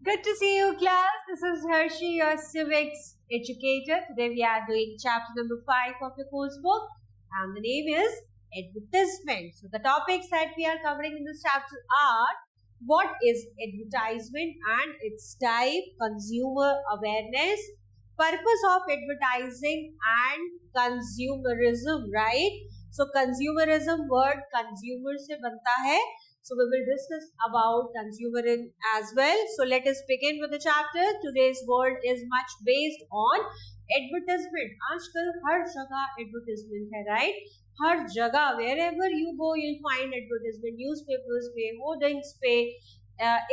Good to see you, class. This is Hershey, your civics educator. Today we are doing chapter number 5 of your course book, and the name is advertisement. So the topics that we are covering in this chapter are what is advertisement and its type, consumer awareness, purpose of advertising, and consumerism, right? So consumerism word consumer से बनता है. So we will discuss about consumerism as well. So let us begin with the chapter. Today's world is much based on advertisement. आजकल हर जगह advertisement है, right? हर जगह wherever you go you'll find advertisement. Newspapers पे, hoardings पे,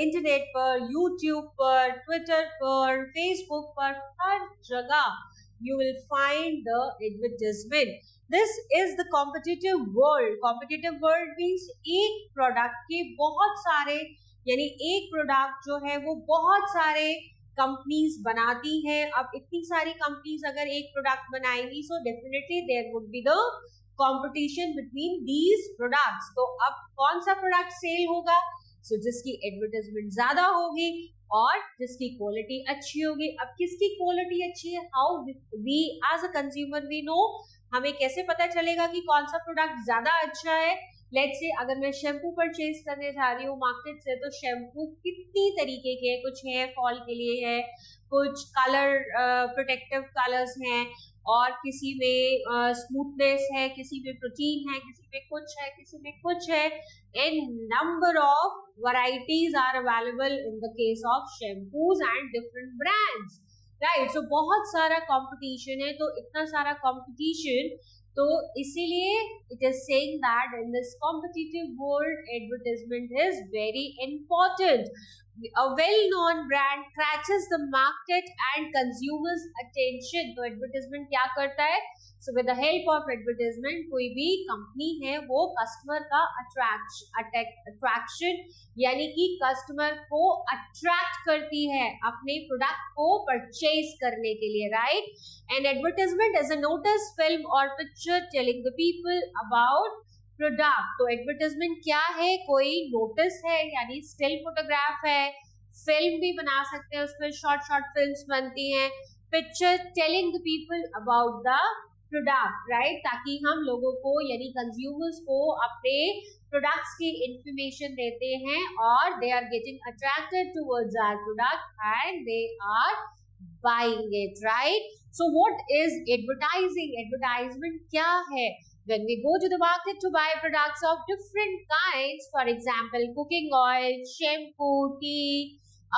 internet पर, YouTube पर, Twitter पर, Facebook पर, हर जगह you will find the advertisement. This is the competitive world. Competitive world means एक प्रोडक्ट के बहुत सारे, यानी एक प्रोडक्ट जो है वो बहुत सारे कंपनीज बनाती हैं. अब इतनी सारी कंपनीज अगर एक प्रोडक्ट बनाएंगी so definitely there would be the competition between these products. तो अब कौन सा प्रोडक्ट सेल होगा? So जिसकी एडवर्टाइजमेंट ज्यादा होगी और जिसकी क्वालिटी अच्छी होगी. अब किसकी क्वालिटी अच्छी है? How we as a consumer we know, हमें कैसे पता चलेगा कि कौन सा प्रोडक्ट ज्यादा अच्छा है? लेट्स से अगर मैं शैम्पू परचेज करने जा रही हूँ मार्केट से, तो शैम्पू कितनी तरीके के हैं. कुछ हेयर फॉल के लिए है, कुछ कलर प्रोटेक्टिव कलर्स हैं, और किसी में स्मूथनेस है, किसी में प्रोटीन है, किसी में कुछ है, किसी में कुछ है. And number of varieties are available in the case of shampoos and different brands, right? So बहुत सारा competition है. तो इतना सारा competition, तो इसीलिए it is saying that in this competitive world advertisement is very important. A well-known brand catches the market and consumers' attention. तो advertisement क्या करता है? So with the help of advertisement, कोई भी कंपनी है वो कस्टमर का अट्रैक्शन यानी कि कस्टमर को अट्रैक्ट करती है अपने प्रोडक्ट को परचेज करने के लिए, right? And advertisement is a notice, film or picture telling the people about product. तो एडवर्टाइजमेंट क्या है? कोई नोटिस है, यानी स्टिल फोटोग्राफ है, फिल्म भी बना सकते हैं, उस पर शॉर्ट फिल्म्स बनती हैं, picture telling the people about the product, right? ताकि हम लोगों को यानी कंज्यूमर्स को अपने प्रोडक्ट्स की इंफॉर्मेशन देते हैं और they are getting attracted towards our product and they are buying it, right? So what is advertising? Advertisement क्या है? When we go to the market to buy products of different kinds, for example, cooking oil, shampoo, tea,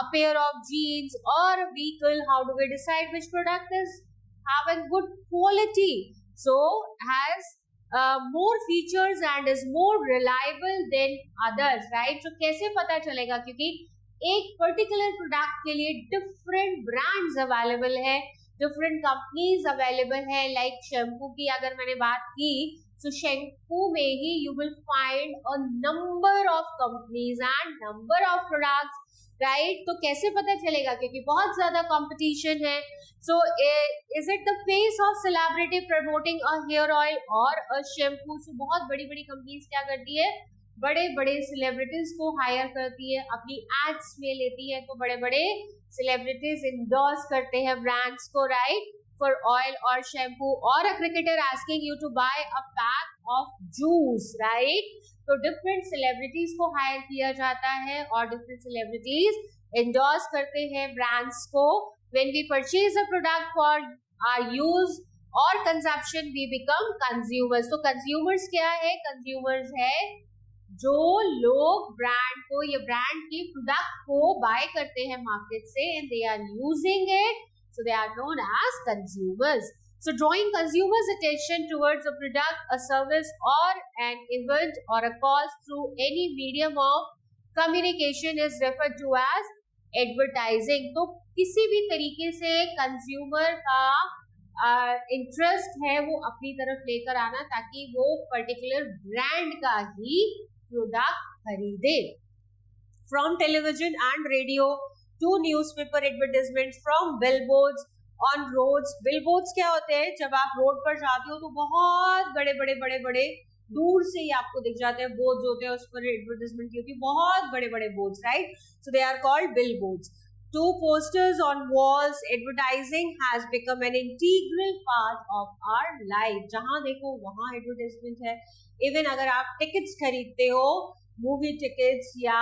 a pair of jeans or a vehicle, how do we decide which product is having good quality? So has more features and is more reliable than others, right? So कैसे पता चलेगा? क्योंकि एक particular product के लिए different brands available है, different companies available है. Like shampoo की अगर मैंने बात की, तो शैम्पू में ही you will find a number of companies and number of products, right? तो कैसे पता चलेगा? क्योंकि बहुत ज्यादा कंपटीशन है. So is it the face of celebrity promoting a hair oil or a shampoo? सो बहुत बड़ी बड़ी कंपनीज क्या करती है? बड़े बड़े सेलिब्रिटीज को हायर करती है, अपनी एड्स में लेती है. तो बड़े बड़े सेलिब्रिटीज इंडोर्स करते हैं ब्रांड्स को, राइट? फॉर ऑयल और शैम्पू. और a cricketer asking you to buy a pack of juice, right? तो डिफरेंट सेलिब्रिटीज को हायर किया जाता है और डिफरेंट सेलिब्रिटीज इंडोर्स करते हैं ब्रांड्स को. When we purchase a product for our use और कंजप्शन वी बिकम कंज्यूमर्स. तो कंज्यूमर्स क्या है? कंज्यूमर्स है जो लोग ब्रांड को या ब्रांड के प्रोडक्ट को बाय करते हैं मार्केट से and they are using it, so they are known as consumers. So drawing consumers' attention towards a product, a service or an event or a cause through any medium of communication is referred to as advertising. तो किसी भी तरीके से consumer का interest है वो अपनी तरफ लेकर आना ताकि वो पर्टिकुलर ब्रांड का ही प्रोडक्ट खरीदे. From television and radio to newspaper advertisements, from billboards on roads. Billboards क्या होते हैं? जब आप रोड पर जाते हो तो बहुत बड़े बड़े दूर से ही आपको दिख जाते हैं बोर्ड्स होते हैं, उस पर एडवर्टाइजमेंट की होती है, बहुत बड़े बड़े boards, right? So they are called billboards. to posters on walls, advertising has become an integral part of our life. जहां देखो वहां एडवर्टाइजमेंट है. इवन अगर आप टिकट्स खरीदते हो, मूवी टिकट्स या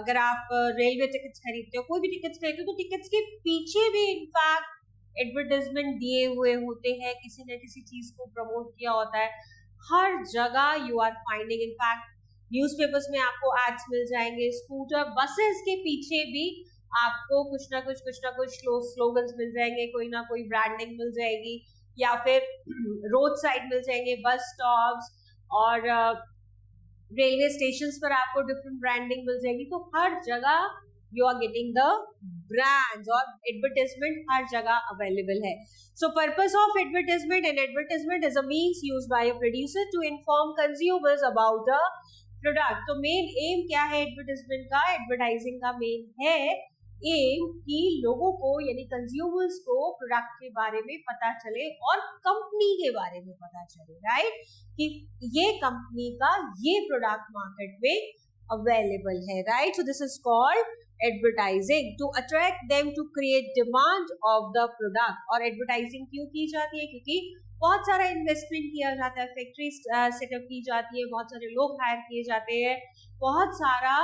अगर आप रेलवे टिकट्स खरीदते हो, कोई भी टिकट्स खरीदते हो, तो टिकट्स के पीछे भी इनफैक्ट एडवर्टाइजमेंट दिए हुए होते हैं, किसी न किसी चीज को प्रमोट किया होता है. हर जगह you are finding, in fact newspapers में आपको एड्स मिल जाएंगे. स्कूटर, बसेस के पीछे भी आपको कुछ ना कुछ स्लोगन्स मिल जाएंगे, कोई ना कोई ब्रांडिंग मिल जाएगी, या फिर रोड साइड मिल जाएंगे, बस स्टॉप्स और रेलवे स्टेशंस पर आपको डिफरेंट ब्रांडिंग मिल जाएगी. तो हर जगह you are getting the brands और एडवर्टाइजमेंट हर जगह अवेलेबल है. So purpose of advertisement, and advertisement is a means used by a producer to inform consumers about a product. तो मेन एम क्या है एडवर्टाइजमेंट का? एडवर्टाइजिंग का मेन है एम कि लोगों को यानी कंज्यूमर्स को प्रोडक्ट के बारे में पता चले और कंपनी के बारे में पता चले, राइट? कि ये कंपनी का ये प्रोडक्ट मार्केट में अवेलेबल है, right? So this is called advertising to attract them to create demand of the product. और एडवर्टाइजिंग क्यों की जाती है? क्योंकि बहुत सारा इन्वेस्टमेंट किया जाता है, फैक्ट्री सेटअप की जाती है, बहुत सारे लोग हायर किए जाते हैं, बहुत सारा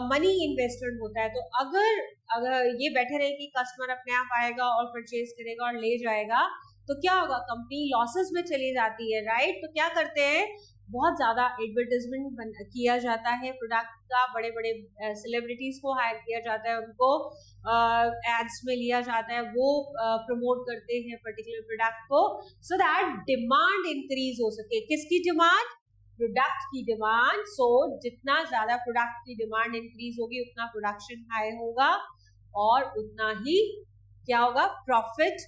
मनी इन्वेस्टमेंट होता है. तो अगर ये बेटर है कि कस्टमर अपने आप आएगा और परचेज करेगा और ले जाएगा, तो क्या होगा? कंपनी लॉसेस में चली जाती है, राइट? तो क्या करते हैं? बहुत ज्यादा एडवर्टाइजमेंट किया जाता है प्रोडक्ट का, बड़े बड़े सेलिब्रिटीज को हायर किया जाता है, उनको एड्स में लिया जाता है, वो प्रमोट करते हैं पर्टिकुलर प्रोडक्ट को, सो दैट डिमांड इंक्रीज हो सके. किसकी डिमांड? प्रोडक्ट की डिमांड. सो जितना ज्यादा प्रोडक्ट की डिमांड इंक्रीज होगी, उतना प्रोडक्शन हाई होगा और उतना ही क्या होगा? प्रॉफिट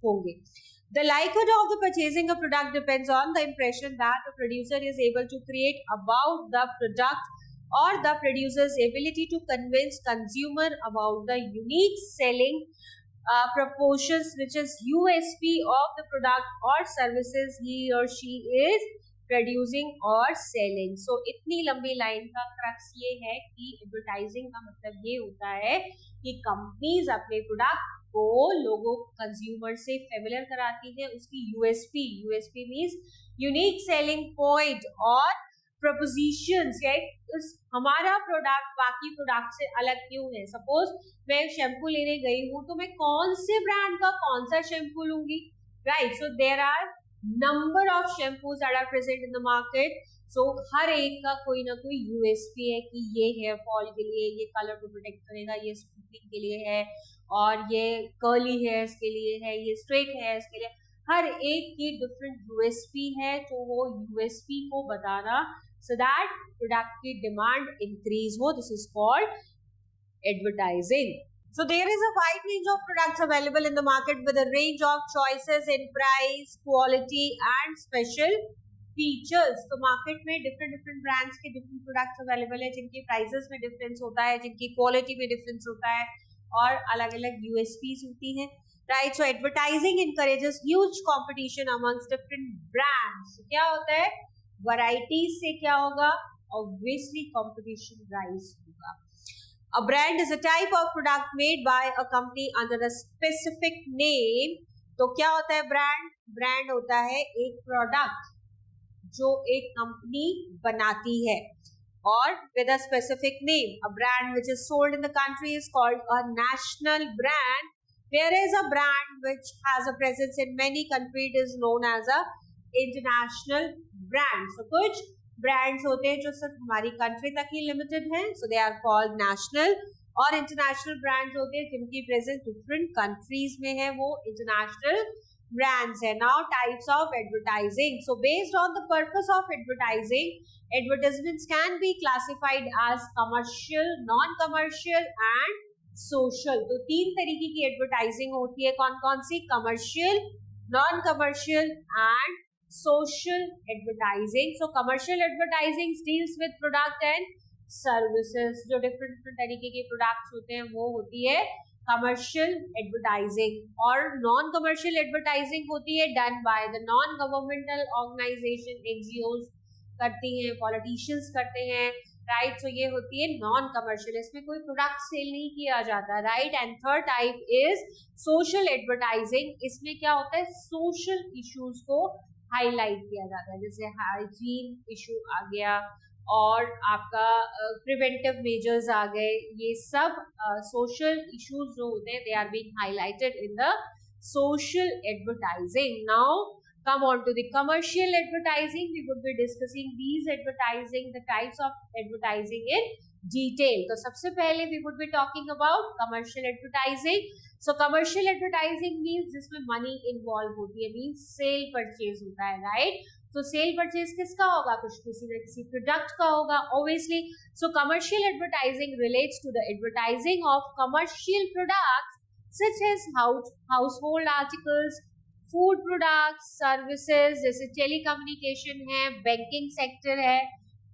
होंगे. The likelihood of the purchasing a product depends on the impression that the producer is able to create about the product or the producer's ability to convince consumer about the unique selling proportions, which is USP of the product or services he or she is producing or selling. So इतनी लंबी line का crux ये है कि advertising का मतलब ये होता है कि कंपनीज अपने प्रोडक्ट को लोगों कंज्यूमर से फेमिलियर कराती है, उसकी USP means unique selling point और प्रपोजिशंस, हमारा प्रोडक्ट बाकी प्रोडक्ट से अलग क्यों है. सपोज मैं शैम्पू लेने गई हूँ, तो मैं कौन से ब्रांड का कौन सा शैम्पू लूंगी, right? So there are number of shampoos that are present in the market. So हर एक का कोई ना कोई यूएसपी है कि ये हेयर फॉल के लिए, ये कलर को प्रोटेक्ट करेगा, ये स्मूथनिंग के लिए है, और ये कर्ली हेयर्स के लिए है, ये स्ट्रेट हेयर्स के लिए. हर एक की डिफरेंट यूएसपी है, तो वो यूएसपी को बताना सो दैट प्रोडक्ट की डिमांड इंक्रीज हो. This is called advertising. So there is a wide range of products available in the market with a range of choices in price, quality and special features. तो market में different brands के different products available है, जिनकी prices में difference होता है, जिनकी quality में डिफरेंस होता है और अलग अलग यूएसपीज होती हैं, right? So advertising encourages huge competition amongst different brands. क्या होता है? वैरायटीज से क्या होगा? ऑब्वियसली कंपटीशन राइज होगा. A brand is a type of product made by a company under a specific name. तो क्या होता है ब्रांड? ब्रांड होता है एक प्रोडक्ट जो एक कंपनी बनाती है और with a specific name. A brand which is sold in the country is called a national brand, whereas a brand which has a presence in many countries is known as a international brand. So कुछ brands होते हैं जो सिर्फ हमारी country तक ही limited हैं, so they are called national. और इंटरनेशनल ब्रांड्स होते हैं जिनकी प्रेजेंस डिफरेंट कंट्रीज में है, वो इंटरनेशनल ब्रांड्स है. Now types of advertising. So based on the purpose of advertising, advertisements can be classified as commercial, non commercial and social. तो तीन तरीके की एडवर्टाइजिंग होती है. कौन कौन सी? Commercial, non commercial and social advertising. So commercial advertising deals with product and services. जो different तरीके के products होते हैं वो होती है commercial advertising. और non commercial advertising होती है done by the non governmental organization, NGOs करती हैं, politicians करते हैं, राइट. सो ये होती है नॉन कमर्शियल, इसमें कोई प्रोडक्ट सेल नहीं किया जाता, right. And third type is social advertising. इसमें क्या होता है, सोशल इश्यूज को हाईलाइट किया जाता है, जैसे हाइजीन इशू आ गया और आपका प्रिवेंटिव मेजर्स आ गए. ये सब सोशल इश्यूज जो होते हैं, they are being highlighted in the social advertising. Now come on to the commercial advertising. We would be discussing these advertising, the types of advertising in detail. तो सबसे पहले we would be talking about commercial advertising. So commercial advertising means जिसमें money involved होती है, means sale purchase होता है, right? तो cell purchase किसका होगा, कुछ किसी न किसी प्रोडक्ट का होगा, obviously. So commercial advertising relates to the advertising of commercial products such as household articles, food products, services, जैसे टेलीकम्युनिकेशन है, बैंकिंग सेक्टर है,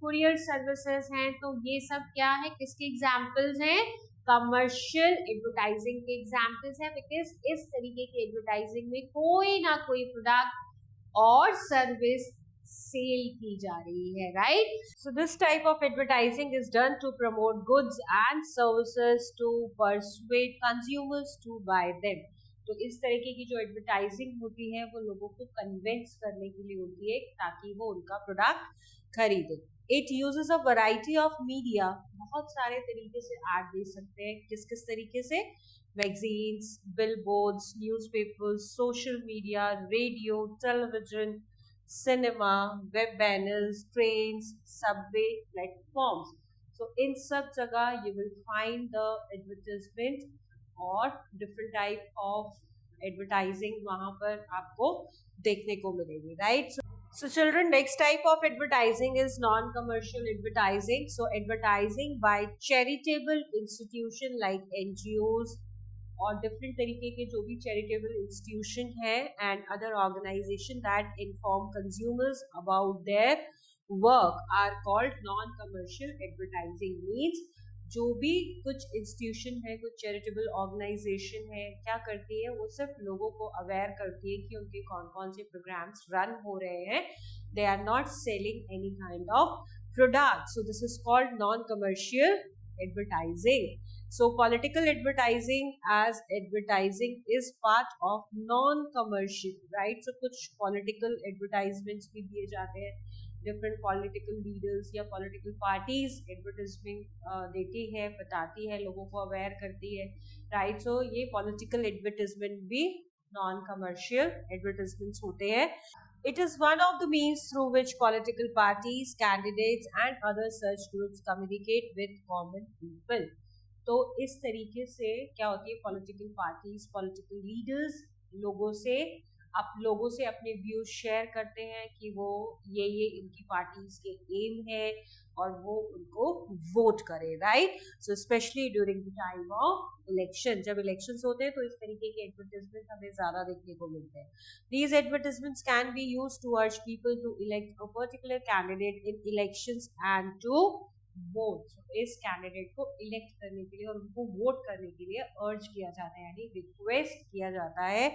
कुरियर सर्विसेज हैं. तो ये सब क्या है, किसके एग्जाम्पल्स हैं, कमर्शियल एडवर्टाइजिंग के एग्जाम्पल्स हैं. बिकॉज इस तरीके की एडवर्टाइजिंग में कोई ना कोई प्रोडक्ट और सर्विस सेल की जा रही है, right. So this type of advertising is done to promote goods and services to persuade consumers to buy them. तो इस तरीके की जो एडवर्टाइजिंग होती है वो लोगों को कन्विंस करने के लिए होती है ताकि वो उनका प्रोडक्ट खरीदे. It uses a variety of media. बहुत सारे तरीके से ऐड दे सकते हैं. किस किस तरीके से, magazines, billboards, newspapers, social media, radio, television, cinema, web banners, trains, subway, platforms. So इन सब जगह you will find the advertisement और डिफरेंट टाइप ऑफ एडवर्टाइजिंग वहां पर आपको देखने को मिलेगी, right. So children, next type of advertising is non-commercial advertising. So advertising by charitable institution like NGOs और different तरीके के जो भी charitable institution है and other organization that inform consumers about their work are called non-commercial advertising. Means जो भी कुछ institution है, कुछ चैरिटेबल ऑर्गेनाइजेशन है, क्या करती है, वो सिर्फ लोगों को अवेयर करती है कि उनके कौन कौन से प्रोग्राम्स रन हो रहे हैं. They are not selling any kind of product. So this is called non commercial advertising. So political advertising as advertising is part of non commercial, right. So कुछ पॉलिटिकल एडवर्टाइजमेंट्स भी दिए जाते हैं. Different political leaders या political parties advertisement देती है, बताती है, लोगों को अवेयर करती है, राइट. सो ये पॉलिटिकल एडवर्टाइजमेंट भी नॉन कमर्शियल एडवर्टाइजमेंट्स होते हैं. It is one of the means through which political parties, candidates and other such groups communicate with common people. तो इस तरीके से क्या होती है, पॉलिटिकल पार्टीज, पॉलिटिकल लीडर्स लोगों से अपने व्यूज शेयर करते हैं कि वो ये इनकी पार्टीज के एम है और वो उनको वोट करे, right. So specially during the time of election, जब इलेक्शंस होते हैं तो इस तरीके के एडवर्टाइजमेंट हमें ज्यादा देखने को मिलते हैं. These advertisements can be used to urge people to elect a particular candidate in elections and to vote. इस कैंडिडेट को इलेक्ट करने के लिए और उनको वोट करने के लिए अर्ज किया जाता है, यानी रिक्वेस्ट किया जाता है.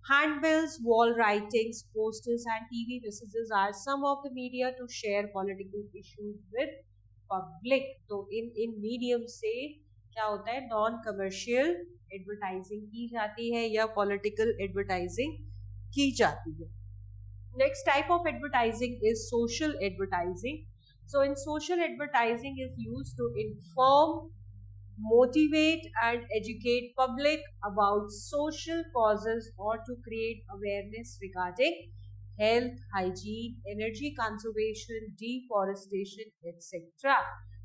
Handbills, wall writings, posters and TV messages are some of the media to share political issues with public. तो इन मीडियम से क्या होता है, नॉन कमर्शियल एडवर्टाइजिंग की जाती है या पॉलिटिकल एडवर्टाइजिंग की जाती है. Next type of advertising is social advertising. So in social advertising is used to inform, motivate and educate public about social causes or to create awareness regarding health, hygiene, energy conservation, deforestation, etc.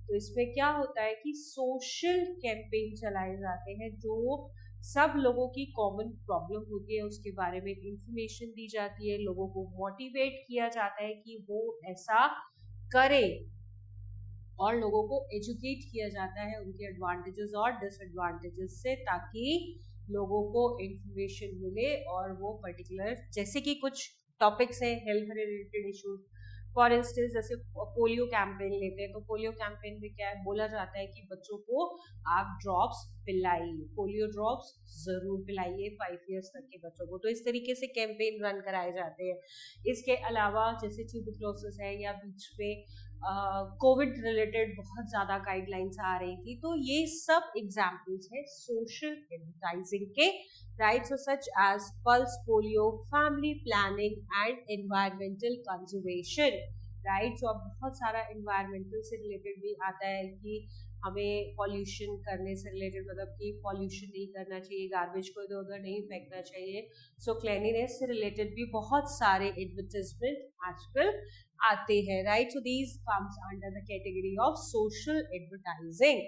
तो इसमें क्या होता है कि social campaign चलाए जाते हैं, जो सब लोगों की कॉमन प्रॉब्लम होती है उसके बारे में इंफॉर्मेशन दी जाती है, लोगों को मोटिवेट किया जाता है कि वो ऐसा करे और लोगों को एजुकेट किया जाता है उनके एडवांटेजेस और डिसएडवांटेजेस से, ताकि लोगों को इंफॉर्मेशन मिले और वो पर्टिकुलर, जैसे कि कुछ टॉपिक्स हैं health related issues. For instance जैसे पोलियो कैंपेन लेते हैं, तो पोलियो कैंपेन में क्या है, बोला जाता है कि बच्चों को आप ड्रॉप्स पिलाइए, पोलियो ड्रॉप्स जरूर पिलाइए 5 इयर्स तक के बच्चों को. तो इस तरीके से कैंपेन रन कराए जाते हैं. इसके अलावा जैसे ट्यूबरक्लोसिस है या बीच में कोविड रिलेटेड बहुत ज़्यादा गाइडलाइंस आ रही थी, तो ये सब एग्जाम्पल्स है सोशल एडवर्टाइजिंग के, right? So such as pulse polio, family planning and environmental conservation, right? So अब बहुत सारा एनवायरमेंटल से रिलेटेड भी आता है कि हमें पॉल्यूशन करने से रिलेटेड, मतलब कि पॉल्यूशन नहीं करना चाहिए, गार्बेज को इधर उधर नहीं फेंकना चाहिए। सो क्लीनिनेस से रिलेटेड भी बहुत सारे एडवर्टाइजमेंट आजकल आते हैं, right? So these comes under the category of social advertising.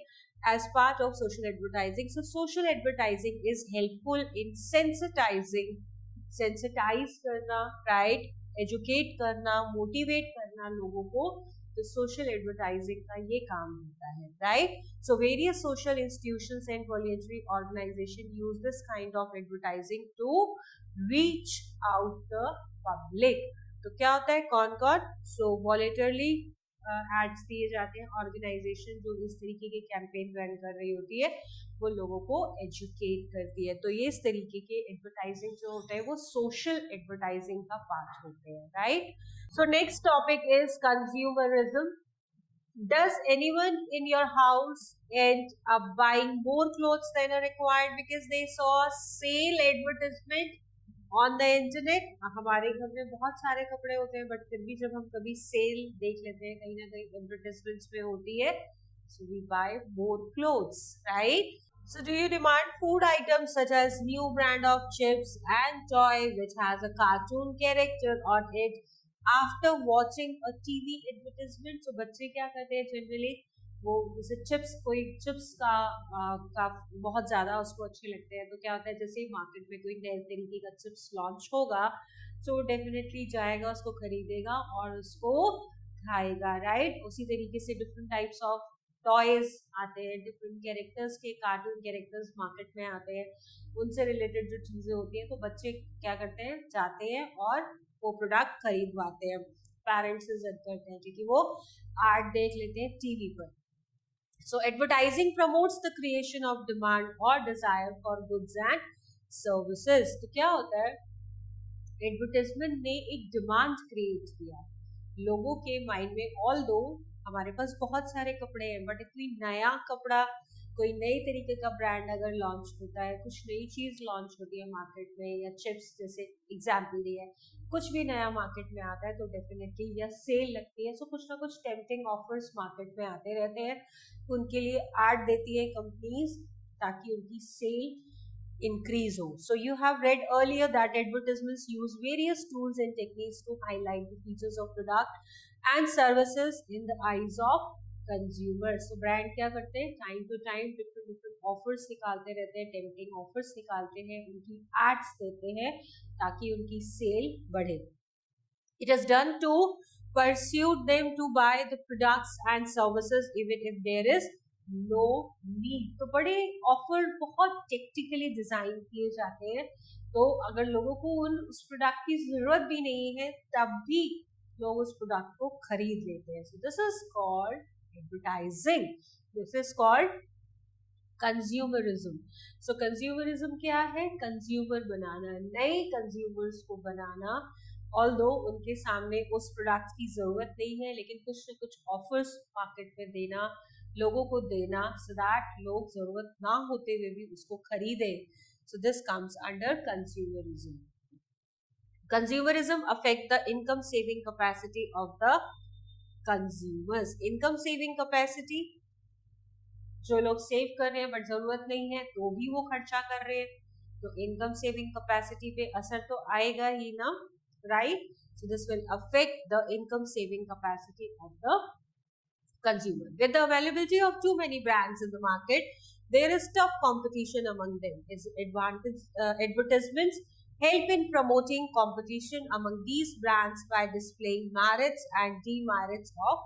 As part of social advertising, so social advertising is helpful in sensitize करना, right? एजुकेट करना, मोटिवेट करना लोगों को, तो सोशल एडवर्टाइजिंग का ये काम होता है, right? So various social institutions and voluntary organisation use this kind of advertising to reach out the public. तो क्या होता है, कौन कौन? सो वॉलंटरली एड्स दिए जाते हैं, ऑर्गेनाइजेशन जो इस तरीके के कैंपेन रन कर रही होती है वो लोगों को एजुकेट करती है. तो ये इस तरीके के एडवर्टाइजिंग जो होते हैं वो सोशल एडवर्टाइजिंग का पार्ट होते हैं, right? So next topic is consumerism. Does anyone in your house end up buying more clothes than are required because they saw a sale advertisement on the internet? हमारे घर में बहुत सारे कपड़े होते हैं, बट फिर भी जब हम कभी सेल देख लेते हैं, कहीं ना कहीं एडवर्टाइजमेंट्स में होती है, so we buy more clothes, right? So do you demand food items such as new brand of chips and toy which has a cartoon character on it after watching a TV advertisement? तो बच्चे क्या करते हैं generally, वो जैसे chips, कोई chips का बहुत ज्यादा उसको अच्छे लगते हैं, तो क्या होता है जैसे ही मार्केट में कोई नए तरीके का चिप्स लॉन्च होगा तो डेफिनेटली जाएगा, उसको खरीदेगा और उसको खाएगा, राइट? उसी तरीके से डिफरेंट टाइप्स ऑफ टॉयज आते हैं, डिफरेंट कैरेक्टर्स के कार्टून कैरेक्टर्स मार्केट में आते हैं, उनसे रिलेटेड जो चीजें होती हैं, तो बच्चे क्या करते हैं, जाते हैं और वो प्रोडक्ट खरीदवाते हैं, पेरेंट्स से जिद करते हैं क्योंकि वो एड देख लेते हैं टीवी पर. So advertising promotes the creation of demand और desire for goods and services. तो क्या होता है, एडवर्टाइजमेंट ने एक डिमांड क्रिएट किया लोगों के माइंड में. ऑल दो हमारे पास बहुत सारे कपड़े हैं, बट कोई नया कपड़ा, कोई नई तरीके का ब्रांड अगर लॉन्च होता है, कुछ नई चीज लॉन्च होती है मार्केट में, या चिप्स जैसे एग्जाम्पल दिया है, कुछ भी नया मार्केट में आता है तो डेफिनेटली या सेल लगती है, सो कुछ ना कुछ टेम्पटिंग ऑफर्स मार्केट में आते रहते हैं, उनके लिए एड देती है कंपनीज ताकि उनकी सेल increase हो. So you have read earlier that advertisements use various tools and techniques to highlight the features of product and services in the eyes of consumers. So brand क्या करते हैं, time to time different offers निकालते रहते हैं, tempting offers निकालते हैं, उनकी ads देते हैं ताकि उनकी sale बढ़े. It is done to persuade them to buy the products and services even if there is no need. तो बड़े ऑफर बहुत टेक्निकली डिजाइन किए जाते हैं, तो अगर लोगों को उस प्रोडक्ट की जरूरत भी नहीं है तब भी लोग उस प्रोडक्ट को खरीद लेते हैं. सो this is called advertising, this is called consumerism. So consumerism क्या है, कंज्यूमर बनाना, नए कंज्यूमर्स को बनाना, ऑल्दो उनके सामने उस प्रोडक्ट की जरूरत नहीं है लेकिन कुछ न कुछ ऑफर्स मार्केट में देना, लोगों को देना, so that लोग जरूरत ना होते हुए भी उसको खरीदे. So this comes under consumerism. Consumerism affect the income saving capacity of the consumers. Income saving capacity, जो लोग सेव कर रहे हैं बट जरूरत नहीं है तो भी वो खर्चा कर रहे हैं, तो इनकम सेविंग कैपेसिटी पे असर तो आएगा ही ना, right? So this will affect the income saving capacity of the consumer. With the availability of too many brands in the market, there is tough competition among them. Advertisements help in promoting competition among these brands by displaying merits and demerits of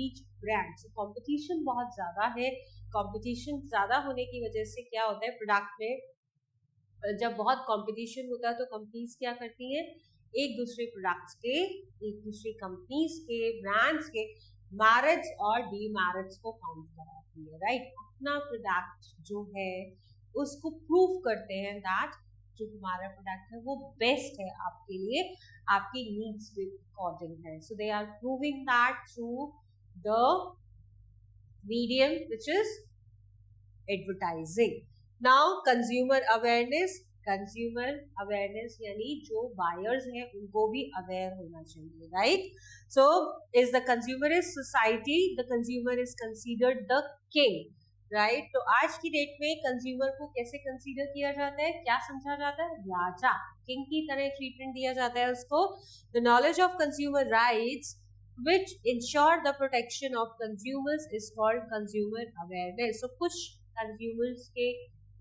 each brand. So competition बहुत ज़्यादा है. competition ज़्यादा होने की वजह से क्या होता है, प्रोडक्ट में जब बहुत competition होता है तो कंपनीज क्या करती हैं, एक दूसरे प्रोडक्ट्स के, एक दूसरी कंपनीज के, ब्रांड्स के मैरिट्स और डीमेरिट्स को काउंट कराती है, राइट? अपना प्रोडक्ट जो है उसको प्रूव करते हैं दैट जो हमारा प्रोडक्ट है वो बेस्ट है आपके लिए, आपकी नीड्स के अकॉर्डिंग है. So they are proving that through the medium which is advertising. Now consumer awareness यानी जो buyers हैं उनको भी aware होना चाहिए, right? So is the consumerist society, the consumer is considered the king, right? तो आज की डेट में कंज्यूमर को कैसे कंसीडर किया जाता है, क्या समझा जाता है? राजा, किंग की तरह ट्रीटमेंट दिया जाता है उसको. The knowledge of consumer rights which ensure the protection of consumers is called consumer awareness. So कुछ consumers के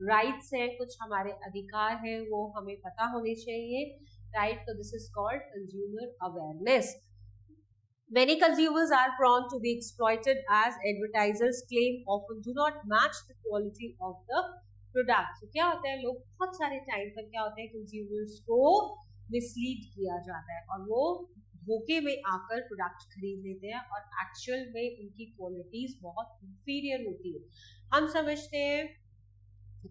rights हैं, कुछ हमारे अधिकार हैं, वो हमें पता होने चाहिए, right? So this is called consumer awareness. Many consumers are prone to be exploited as advertisers claim often do not match the quality of the product. So क्या होता है, लोग बहुत सारे टाइम पर क्या होता है, consumers को मिसलीड किया जाता है और वो धोखे में आकर प्रोडक्ट खरीद लेते हैं और एक्चुअल में उनकी क्वालिटीज बहुत इंफीरियर होती है. हम समझते हैं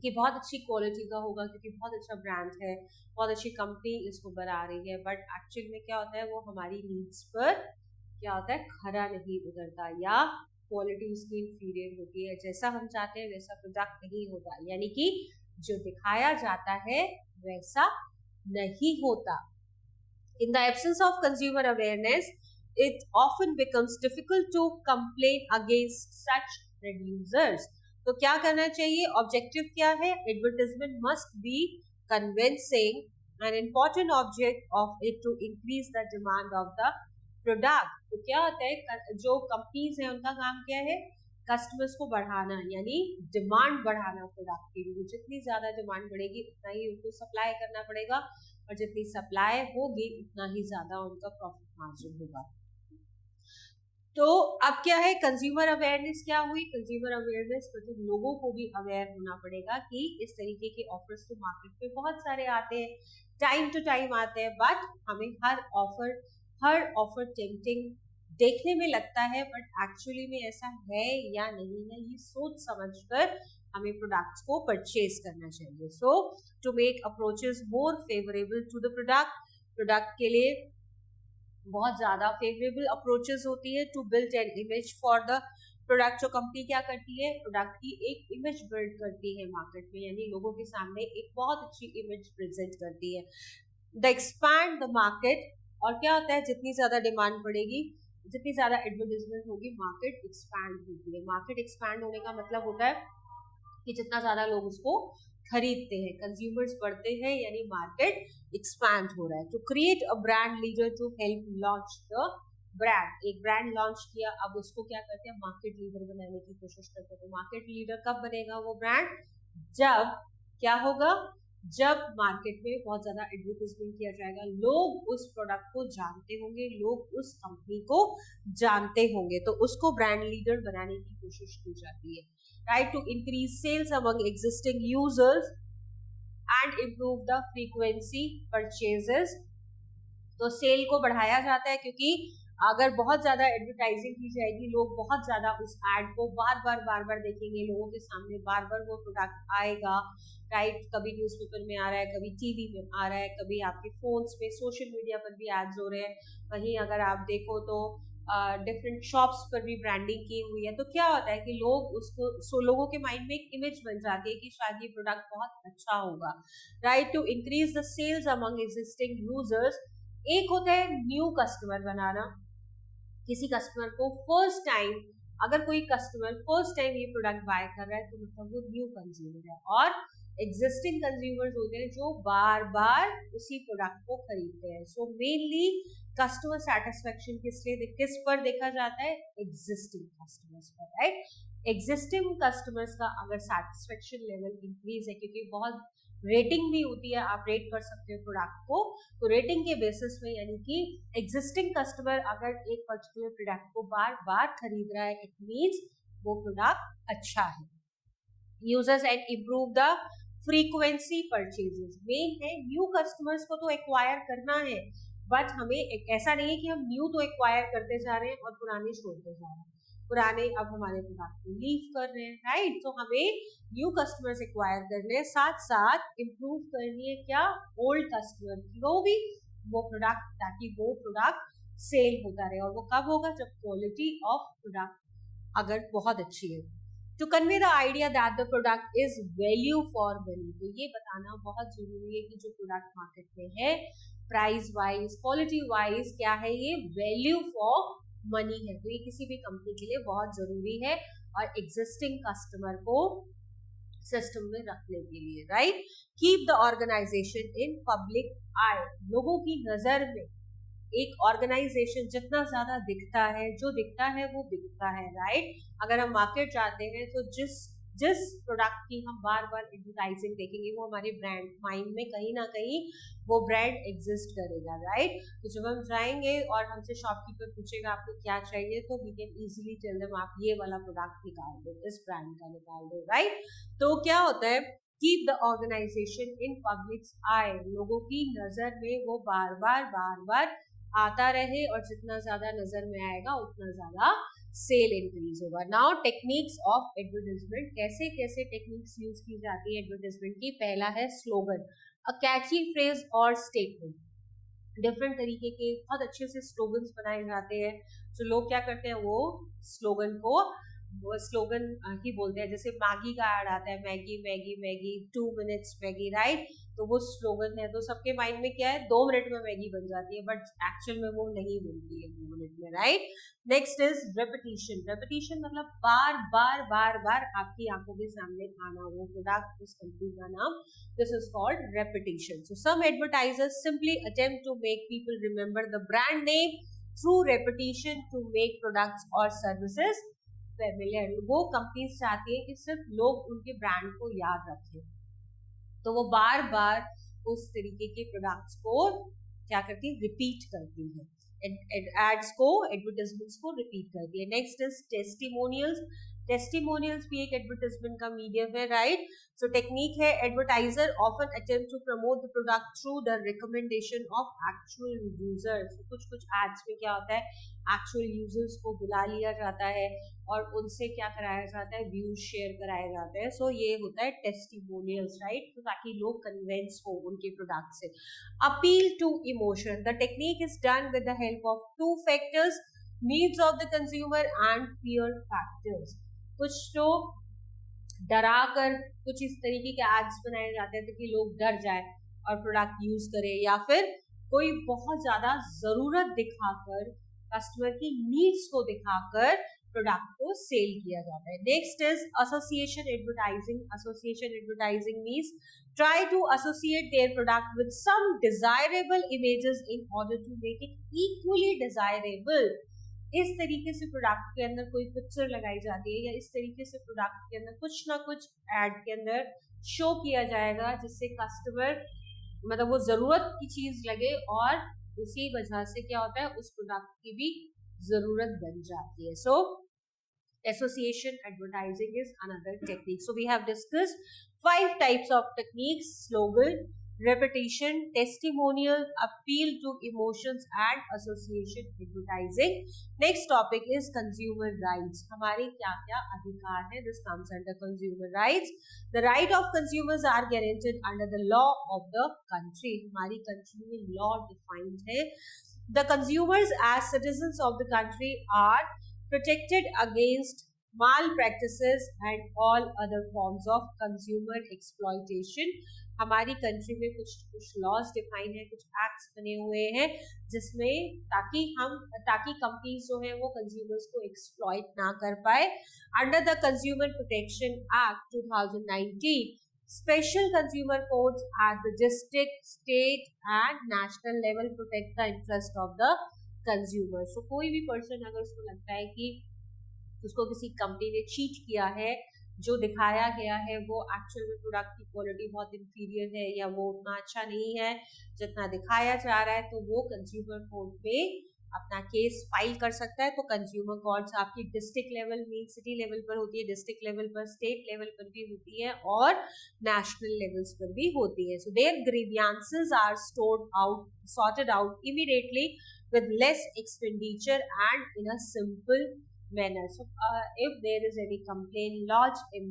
कि बहुत अच्छी क्वालिटी का होगा क्योंकि बहुत अच्छा ब्रांड है, बहुत अच्छी कंपनी इसको बना रही है, बट एक्चुअल में क्या होता है, वो हमारी नीड्स पर क्या होता है, खरा नहीं उतरता या क्वालिटी उसकी इंफीरियर होती है. जैसा हम चाहते हैं वैसा प्रोडक्ट नहीं होता, यानी कि जो दिखाया जाता है वैसा नहीं होता. In the absence of consumer awareness, it often becomes difficult to complain against such producers. तो क्या करना चाहिए, ऑब्जेक्टिव क्या है, advertisement must be convincing, an important object of it to increase the demand of the product. तो क्या होता है, जो कंपनीज है उनका काम क्या है, कस्टमर्स को बढ़ाना, यानी डिमांड बढ़ाना प्रोडक्ट की. जितनी ज्यादा डिमांड बढ़ेगी उतना ही उनको सप्लाई करना पड़ेगा और जितनी सप्लाई होगी उतना ही ज्यादा उनका प्रॉफिट मार्जिन होगा. तो अब क्या है, कंज्यूमर अवेयरनेस क्या हुई, कंज्यूमर अवेयरनेस मतलब लोगों को भी अवेयर होना पड़ेगा कि इस तरीके के ऑफर्स तो मार्केट में बहुत सारे आते हैं, टाइम टू टाइम आते हैं, बट हमें हर ऑफर टेम्पटिंग देखने में लगता है, बट एक्चुअली में ऐसा है या नहीं है, ये सोच समझकर हमें प्रोडक्ट्स को परचेज करना चाहिए. So to make approaches more favourable to the product के लिए बहुत ज्यादा फेवरेबल अप्रोचेस होती है. To build an image for the product, जो कंपनी क्या करती है, प्रोडक्ट की एक इमेज बिल्ड करती है मार्केट में, यानी लोगों के सामने एक बहुत अच्छी इमेज प्रेजेंट करती है. द एक्सपैंड द मार्केट, और क्या होता है, जितनी ज्यादा डिमांड बढ़ेगी, जितनी ज्यादा एडवर्टाइजमेंट होगी, मार्केट एक्सपैंड होती है. मार्केट एक्सपैंड होने का मतलब होता है कि जितना ज्यादा लोग उसको खरीदते हैं, कंज्यूमर्स बढ़ते हैं, यानी मार्केट एक्सपैंड हो रहा है. To create a brand leader to help launch the brand, एक ब्रांड लॉन्च किया, अब उसको क्या करते हैं, मार्केट लीडर बनाने की कोशिश करते हैं. तो मार्केट लीडर कब बनेगा वो ब्रांड, जब क्या होगा, जब मार्केट में बहुत ज्यादा एडवर्टाइजमेंट किया जाएगा, लोग उस प्रोडक्ट को जानते होंगे, लोग उस कंपनी को जानते होंगे, तो उसको ब्रांड लीडर बनाने की कोशिश की जाती है. Right, to increase sales among existing users and improve the frequency purchases. तो सेल को बढ़ाया जाता है, क्योंकि अगर बहुत ज्यादा एडवर्टाइजिंग की जाएगी, लोग बहुत ज्यादा उस एड को बार बार देखेंगे, लोगों के सामने बार बार वो प्रोडक्ट आएगा. राइट, कभी न्यूज़पेपर में आ रहा है, कभी टीवी में आ रहा है, कभी आपके फोन्स पे, सोशल मीडिया पर भी एड्स हो रहे हैं. वहीं अगर आप देखो तो डिफरेंट शॉप्स पर भी ब्रांडिंग की हुई है. तो क्या होता है कि लोग उसको लोगों के माइंड में एक इमेज बन जाती है कि शायद ये प्रोडक्ट बहुत अच्छा होगा. Right, to increase the sales among existing users. एक होता है न्यू कस्टमर बनाना, किसी कस्टमर को फर्स्ट टाइम, अगर कोई कस्टमर फर्स्ट टाइम ये प्रोडक्ट बाय कर रहा है तो मतलब वो न्यू कंज्यूमर है. और एग्जिस्टिंग कंज्यूमर्स होते हैं जो बार बार उसी प्रोडक्ट को खरीदते हैं. सो मेनली कस्टमर सेटिस्फेक्शन किस पर देखा जाता है, एग्जिस्टिंग कस्टमर्स पर. राइट, एग्जिस्टिंग कस्टमर्स का अगर सेटिस्फेक्शन लेवल इंक्रीज है, क्योंकि बहुत रेटिंग भी होती है, आप रेट कर सकते हो प्रोडक्ट को, तो रेटिंग के बेसिस में, यानी कि एग्जिस्टिंग कस्टमर अगर एक पर्टिकुलर प्रोडक्ट को बार बार खरीद रहा है, इट मीन्स वो प्रोडक्ट अच्छा है. Users and improve the frequency purchases. Main है न्यू कस्टमर्स को तो एक्वायर करना है, बट हमें ऐसा नहीं है कि हम न्यू तो एक्वायर करते जा रहे हैं और पुराने छोड़ते जा रहे हैं. पुराने अब हमारे प्रोडक्ट को लीव कर रहे हैं. राइट, तो हमें न्यू कस्टमर्स एक्वायर करने हैं, साथ साथ इम्प्रूव करनी है क्या, ओल्ड कस्टमर को भी वो प्रोडक्ट, ताकि वो प्रोडक्ट सेल होता रहे, और वो कब होगा, जब क्वालिटी ऑफ प्रोडक्ट अगर बहुत अच्छी है। To convey the idea that the product is value for money, तो ये बताना बहुत जरूरी है कि जो प्रोडक्ट मार्केट में है प्राइस वाइज क्वालिटी वाइज क्या है, ये वैल्यू फॉर मनी है। तो ये किसी भी कंपनी के लिए बहुत जरूरी है और एग्जिस्टिंग कस्टमर को सिस्टम में रखने के लिए, right. Keep the organisation in public eye, लोगों की नजर में एक ऑर्गेनाइजेशन जितना ज्यादा दिखता है, जो दिखता है वो बिकता है, राइट। अगर हम मार्केट जाते हैं तो जिस जिस प्रोडक्ट की हम बार बार एडवर्टाइजिंग देखेंगे वो हमारे ब्रांड माइंड में कहीं ना कहीं वो ब्रांड एग्जिस्ट करेगा, राइट। तो जब हम जाएंगे और हमसे शॉपकीपर पूछेगा आपको क्या चाहिए, तो we can easily tell them आप ये वाला प्रोडक्ट निकाल दो, इस ब्रांड का निकाल दो, राइट। तो क्या होता है, keep the organisation in public eye, लोगों की नजर में वो बार बार आता रहे, और जितना ज्यादा नजर में आएगा उतना ज्यादा सेल इंक्रीज होगा। नाउ टेक्निक्स ऑफ एडवर्टाइजमेंट, कैसे कैसे टेक्निक्स यूज की जाती है एडवर्टाइजमेंट की। पहला है स्लोगन, अ कैची फ्रेज और स्टेटमेंट। डिफरेंट तरीके के बहुत अच्छे से स्लोगन्स बनाए जाते हैं, तो लोग क्या करते हैं, वो स्लोगन ही बोलते हैं। जैसे मैगी का ऐड आता है, Maggi Maggi Maggi 2 minutes Maggi, right. तो वो स्लोगन है, तो सबके माइंड में क्या है, 2 मिनट में मैगी बन जाती है, बट एक्चुअल में वो नहीं बनती है 2 मिनट में, right. Next is repetition. Repetition मतलब बार बार आपकी आंखों के सामने आना वो प्रोडक्ट, उस कंपनी का नाम, this is called repetition. So some advertisers simply attempt to make people remember the brand name through repetition to make products और सर्विसेज फेमिलियर। वो कंपनीज चाहती है कि सिर्फ लोग उनके ब्रांड को याद रखें, तो वो बार बार उस तरीके के प्रोडक्ट्स को क्या करती है, रिपीट करती है, एड्स को, एडवर्टाइजमेंट्स को रिपीट करती है। Next is testimonials. टेस्टिमोनियल्स भी एक एडवर्टाइजमेंट का मीडियम है, राइट। सो टेक्निक है, advertiser often attempt to promote the product through the recommendation of actual users. कुछ कुछ एड्स में क्या होता है, एक्चुअल यूजर्स को बुला लिया जाता है और उनसे क्या कराया जाता है, व्यूज शेयर कराए जाते हैं। सो ये होता है टेस्टिमोनियल्स, राइट, तो ताकि लोग कन्विंस हो उनके प्रोडक्ट से। Appeal to emotion, the technique is done with the help of 2 factors, needs of the consumer and fear factors. कुछ तो डरा कर कुछ इस तरीके के एड्स बनाए जाते हैं ताकि लोग डर जाए और प्रोडक्ट यूज करें, या फिर कोई बहुत ज्यादा जरूरत दिखाकर, कस्टमर की नीड्स को दिखाकर प्रोडक्ट को सेल किया जाता है। Next is association advertising. Association advertising means try to associate their product with some desirable images in order to make it equally desirable. इस तरीके से प्रोडक्ट के अंदर कोई पिक्चर लगाई जाती है, या इस तरीके से प्रोडक्ट के अंदर कुछ ना कुछ एड के अंदर शो किया जाएगा, जिससे कस्टमर मतलब वो जरूरत की चीज लगे, और उसी वजह से क्या होता है, उस प्रोडक्ट की भी जरूरत बन जाती है। सो association advertising is another technique. So we have discussed 5 types of techniques: slogan, repetition, testimonial, appeal to emotions, and association advertising. Next topic is consumer rights. हमारे क्या क्या अधिकार है, this comes under consumer rights. The right of consumers are guaranteed under the law of the country. हमारी country में law defined है. The consumers as citizens of the country are protected against malpractices and all other forms of consumer exploitation. हमारी country में कुछ laws define है, कुछ acts बने हुए हैं जिसमें ताकि कंपनीज जो है वो कंज्यूमर्स को एक्सप्लॉइट ना कर पाए। Under the consumer protection act 2019, special consumer codes at the district, state and national level protect the interest of the consumer. So कोई भी पर्सन अगर उसको लगता है कि उसको किसी कंपनी ने चीट किया है, जो दिखाया गया है वो एक्चुअल में प्रोडक्ट की क्वालिटी बहुत इंफीरियर है या वो उतना अच्छा नहीं है जितना दिखाया जा रहा है, तो वो कंज्यूमर कोर्ट पे अपना केस फाइल कर सकता है। तो कंज्यूमर कोर्ट्स आपकी डिस्ट्रिक्ट लेवल में, सिटी लेवल पर होती है, डिस्ट्रिक्ट लेवल पर, स्टेट लेवल पर भी होती है और नेशनल लेवल्स पर भी होती है। So their grievances are sorted out immediately with less expenditure and in a simple manner. So if there is any complaint lodged in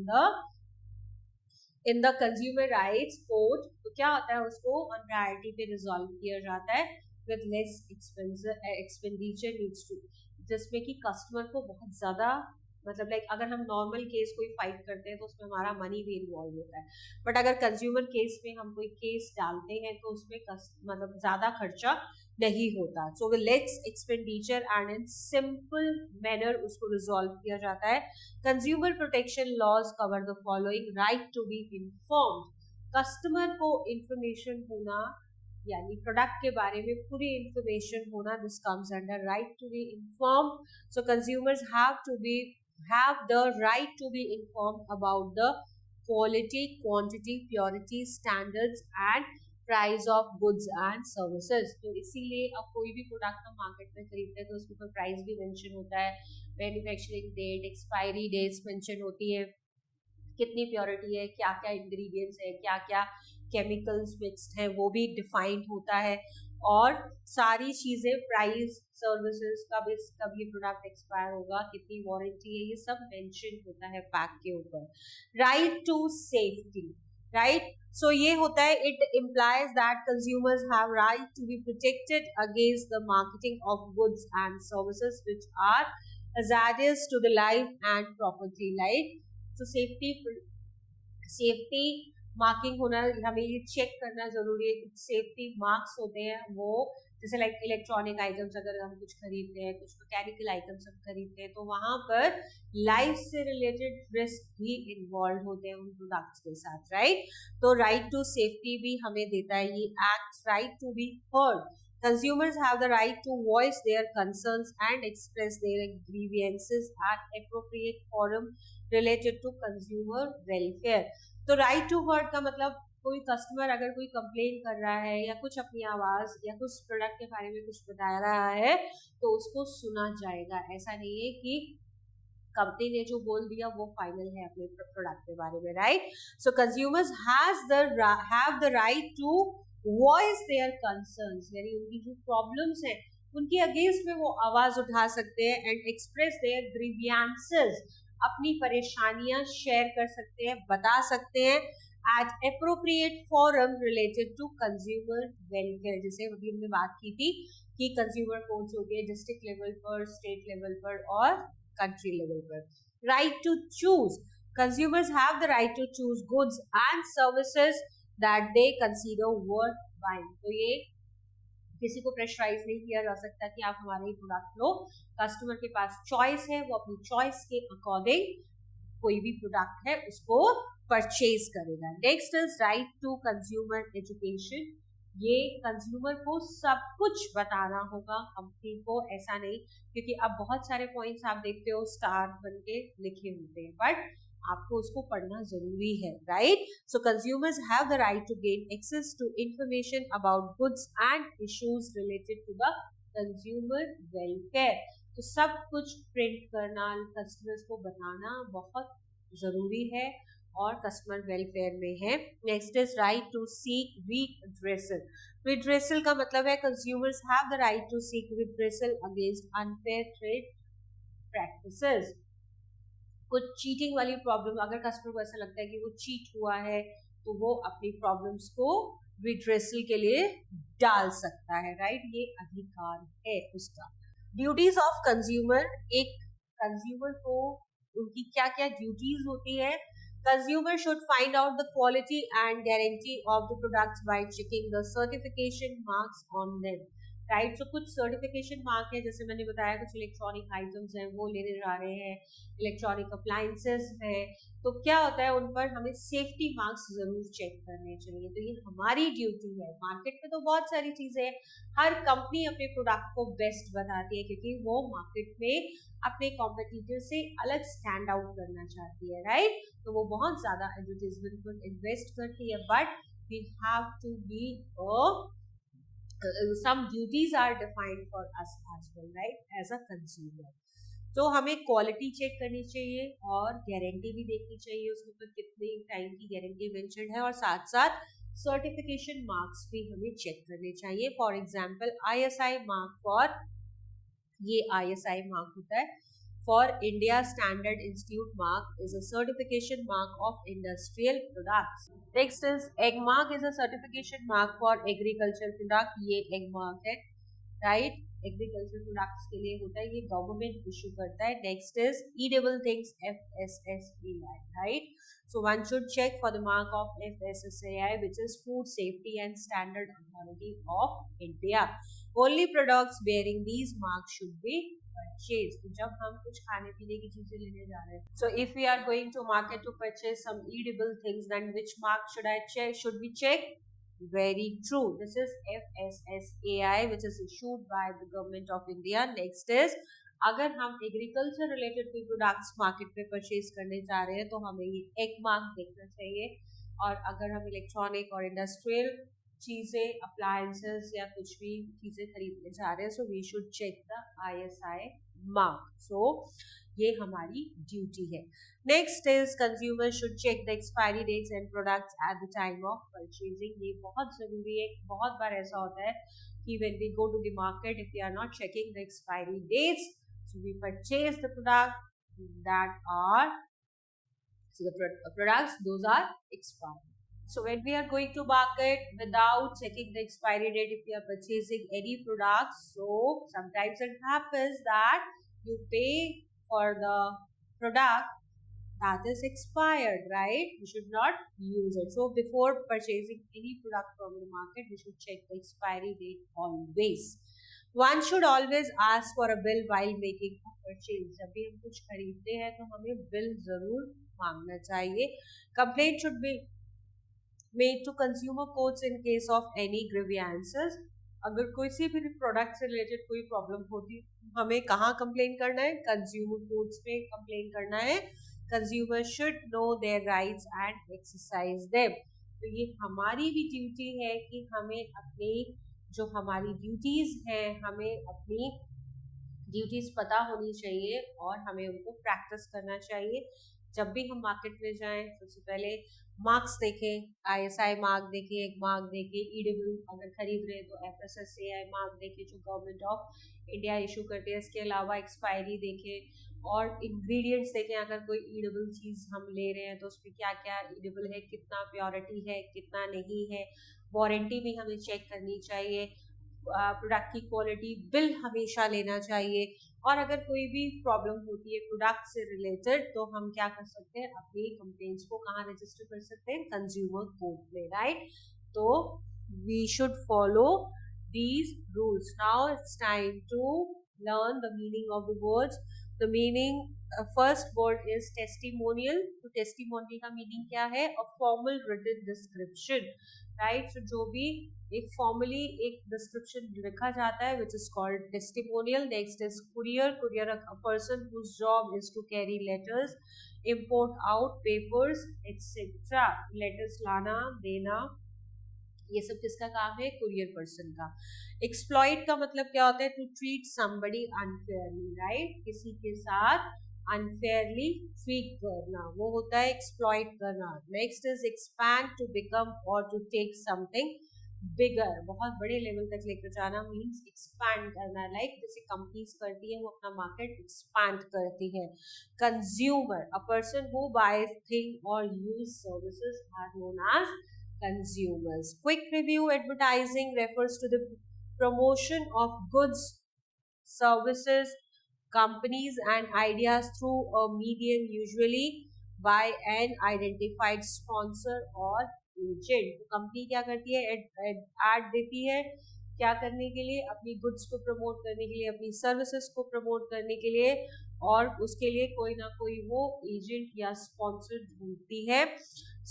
the consumer rights court, तो क्या होता है, उसको on priority पे रिजॉल्व किया जाता है। with less expenditure needs to, जिसमें कि कस्टमर को बहुत ज़्यादा मतलब लाइक अगर हम नॉर्मल केस कोई फाइट करते हैं तो उसमें हमारा मनी भी इन्वॉल्व होता है, बट अगर कंज्यूमर केस में हम कोई केस डालते हैं तो उसमें मतलब ज़्यादा खर्चा नहीं होता. So with less expenditure and in simple manner उसको रिजॉल्व किया जाता है. Consumer protection laws cover the following: right to be informed, customer को इंफॉर्मेशन होना यानी प्रोडक्ट के बारे में पूरी इंफॉर्मेशन होना. This comes under right to be informed. So consumers have the right to be informed about the quality, quantity, purity, standards and price of goods and services. तो इसीलिए अब कोई भी प्रोडक्ट हम मार्केट में खरीदते हैं तो उसके ऊपर प्राइस भी मेंशन होता है, manufacturing date, expiry dates mention होती है, कितनी प्योरिटी है, क्या क्या इंग्रेडिएंट्स है, क्या क्या केमिकल्स मिक्स्ड हैं वो भी डिफाइंड होता है, और सारी चीजें प्राइस, सर्विसेज, कब ये प्रोडक्ट एक्सपायर होगा, कितनी वारंटी है, ये सब मेंशन होता है पैक के ऊपर. Right to safety, right. So ये होता है, it implies that consumers have right to be protected against the marketing of goods and services which are hazardous to the life and property. Like तो safety marking होना, हमें ये check करना जरूरी है. सेफ्टी मार्क्स होते हैं वो, जैसे लाइक इलेक्ट्रॉनिक आइटम्स अगर हम कुछ खरीदते हैं, कुछ मैकेनिकल आइटम्स हम खरीदते हैं, तो वहां पर लाइफ से रिलेटेड रिस्क भी इन्वॉल्व होते हैं उन प्रोडक्ट्स के साथ, राइट. तो राइट टू सेफ्टी भी हमें देता है ये act. Right to be heard, consumers have the right to voice their concerns and express their grievances at appropriate forum related to consumer welfare. तो right to heard का मतलब कोई कस्टमर अगर कोई कंप्लेन कर रहा है या कुछ अपनी आवाज या कुछ प्रोडक्ट के बारे में कुछ बता रहा है तो उसको सुना जाएगा. ऐसा नहीं है कि कंपनी ने जो बोल दिया वो फाइनल है अपने प्रोडक्ट के बारे में, right. So consumers have the right to voice their concerns, यानी उनकी जो प्रॉब्लम्स हैं उनके अगेंस्ट में वो आवाज उठा सकते हैं. एंड एक्सप्रेस देयर ग्रीवियंसेस, अपनी परेशानियां शेयर कर सकते हैं, बता सकते हैं at appropriate forum related to consumer welfare. जैसे अभी हमने बात की थी कि कंज्यूमर कोर्ट्स हो गए डिस्ट्रिक्ट लेवल पर, स्टेट लेवल पर और कंट्री लेवल पर. Right to choose, consumers have the right to choose goods and services that they consider worth buying. तो ये किसी को प्रेशराइज नहीं किया जा सकता कि आप हमारे ही प्रोडक्ट लो. कस्टमर के पास चॉइस है, वो अपनी चॉइस के अकॉर्डिंग कोई भी प्रोडक्ट है उसको परचेज करेगा. Next is right to consumer education. ये कंज्यूमर को सब कुछ बताना होगा कंपनी को, ऐसा नहीं, क्योंकि अब बहुत सारे पॉइंट्स आप देखते हो स्टार बन के लिखे होते हैं, बट आपको उसको पढ़ना जरूरी है, right. So consumers have the right to gain access to information about goods and issues related to the consumer welfare. तो सब कुछ प्रिंट करना, कस्टमर्स को बताना बहुत जरूरी है और कस्टमर वेलफेयर में है. Next is right to seek redressal. Redressal का मतलब है consumers have the right to seek redressal against unfair trade practices. कुछ चीटिंग वाली प्रॉब्लम, अगर कस्टमर को ऐसा लगता है कि वो चीट हुआ है तो वो अपनी प्रॉब्लम्स को रिड्रेसल के लिए डाल सकता है, राइट. ये अधिकार है उसका. ड्यूटीज ऑफ कंज्यूमर, एक कंज्यूमर को उनकी क्या क्या ड्यूटीज होती है. Consumer should find out the quality and guarantee of the products by checking the certification marks on them, right. So कुछ सर्टिफिकेशन मार्क है, जैसे मैंने बताया कुछ इलेक्ट्रॉनिक आइटम्स हैं वो लेने जा रहे हैं, इलेक्ट्रॉनिक अप्लायंसेस हैं, तो क्या होता है उन पर हमें सेफ्टी मार्क्स जरूर चेक करने चाहिए. तो ये हमारी ड्यूटी है. मार्केट में तो बहुत सारी चीजें हैं, हर कंपनी अपने प्रोडक्ट को बेस्ट बताती है क्योंकि वो मार्केट में अपने कॉम्पिटिटर से अलग स्टैंड आउट करना चाहती है, राइट. तो वो बहुत ज्यादा एडवर्टाइजमेंट पर इन्वेस्ट करती है, but we have to be some duties are defined for us as well, right, as a consumer. तो हमें क्वालिटी चेक करनी चाहिए और गारंटी भी देखनी चाहिए, उसके ऊपर कितने टाइम की गारंटी मेंशन है, और साथ साथ सर्टिफिकेशन मार्क्स भी हमें चेक करने चाहिए. For example ISI mark, for ये ISI मार्क होता है for India Standard Institute mark is a certification mark of industrial products. Next is egg mark is a certification mark for agricultural product. ये egg mark है. Right, agriculture products के लिए होता है, ये गवर्नमेंट इशू करता है. Next is edible things, FSSAI, right. So one should check for the mark of FSSAI, which is Food Safety and Standard Authority of India. Only products bearing these marks should be purchased. तो जब हम कुछ खाने पीने की चीजें लेने जा रहे हैं, so if we are going to market to purchase some edible things, then which mark should I check? Should we check? Very true. This is FSSAI, which is issued by the government of India. Next is, अगर हम agriculture related कोई products market में purchase करने जा रहे हैं तो हमें ये एग मार्क देखना चाहिए. और अगर हम इलेक्ट्रॉनिक और इंडस्ट्रियल चीजें, अप्लायंसेस या कुछ भी चीजें खरीदने जा रहे हैं, so we should check the ISI mark. So ये हमारी ड्यूटी है. Next is consumer should check the expiry dates and products at the time of purchasing. ये बहुत जरूरी है. बहुत बार ऐसा होता है कि when we go to the market, if we are not checking the expiry dates, so we purchase the product that are, so the products those are expired. So when we are going to market without checking the expiry date, if we are purchasing any products, so sometimes it happens that you pay for the product that is expired, right? We should not use it. So before purchasing any product from the market, we should check the expiry date always. One should always ask for a bill while making a purchase. जब भी हम कुछ खरीदते हैं तो हमें bill जरूर मांगना चाहिए. Complaint should be made to consumer courts in case of any grievances. अगर कोई सी भी प्रोडक्ट से रिलेटेड कोई प्रॉब्लम होती, हमें कहाँ कंप्लेन करना है? कंज्यूमर कोर्ट्स में कंप्लेन करना है. Consumer should know their rights and exercise them. तो ये हमारी भी ड्यूटी है कि हमें अपनी जो हमारी ड्यूटीज हैं, हमें अपनी ड्यूटीज पता होनी चाहिए और हमें उनको प्रैक्टिस करना चाहिए. जब भी हम मार्केट में जाएं, सबसे पहले मार्क्स देखें, ISI मार्क देखें, एक मार्क देखें. ईडेबल अगर खरीद रहे हैं तो FSSAI मार्क देखें जो गवर्नमेंट ऑफ इंडिया इशू करती है. इसके अलावा एक्सपायरी देखें और इंग्रेडिएंट्स देखें. अगर कोई ईडेबल चीज़ हम ले रहे हैं तो उसमें क्या क्या ईडेबल है, कितना प्योरिटी है, कितना नहीं है. वारंटी भी हमें चेक करनी चाहिए. प्रोडक्ट की क्वालिटी बिल हमेशा लेना चाहिए. और अगर कोई भी प्रॉब्लम होती है प्रोडक्ट से रिलेटेड तो हम क्या कर सकते हैं? अपनी कंप्लेंट्स को कहाँ रजिस्टर कर सकते हैं? कंज्यूमर कोर्ट में, राइट. तो we should follow these rules. Now it's time to learn the meaning of the words. The meaning, first word is testimonial. तो testimonial का meaning क्या है? A formal written description, right? So जो भी एक formally एक description लिखा जाता है, which is called testimonial. Next is courier. Courier, a person whose job is to carry letters, import out papers, etc. Letters लाना, देना, ये सब किसका काम है? कुरियर पर्सन का. एक्सप्लॉइट का मतलब क्या होता है? To treat somebody unfairly, right. किसी के साथ अनफेयरली ट्रीट करना, वो होता है एक्सप्लॉइट करना. Next is expand, to become और टू टेक समथिंग बिगर, बहुत बड़े लेवल तक लेकर जाना मीन्स एक्सपैंड करना. लाइक जैसे कंपनीज करती है, वो अपना मार्केट एक्सपैंड करती है. Consumer, a person who buys thing और use services are known as consumers. Quick review, advertising refers to the promotion of goods, services, companies and ideas through a medium, usually by an identified sponsor or agent. तो company क्या करती है? Add देती है. क्या करने के लिए? अपनी गुड्स को प्रमोट करने के लिए, अपनी सर्विसेज को प्रमोट करने के लिए, और उसके लिए कोई ना कोई वो एजेंट या स्पॉन्सर ढूंढती है.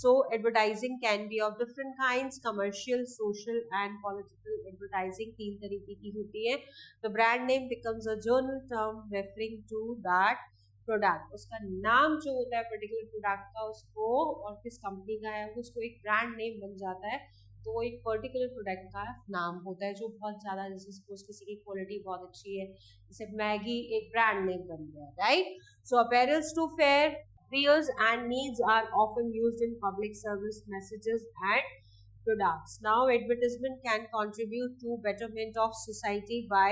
So advertising can be of different kinds, commercial, social and political advertising. 3 तरीके की होती है. The brand name becomes a general term referring to that product. उसका नाम जो होता है पर्टिकुलर प्रोडक्ट का, उसको और किस कंपनी का है उसको एक ब्रांड नेम बन जाता है. तो वो एक पर्टिकुलर प्रोडक्ट का नाम होता है जो बहुत ज़्यादा, जैसे सपोज किसी की क्वालिटी बहुत अच्छी है, जैसे मैगी एक ब्रांड नेम बन गया, right. So apparels to fair, fears and needs are often used in public service messages and products. Now advertisement can contribute to betterment of society by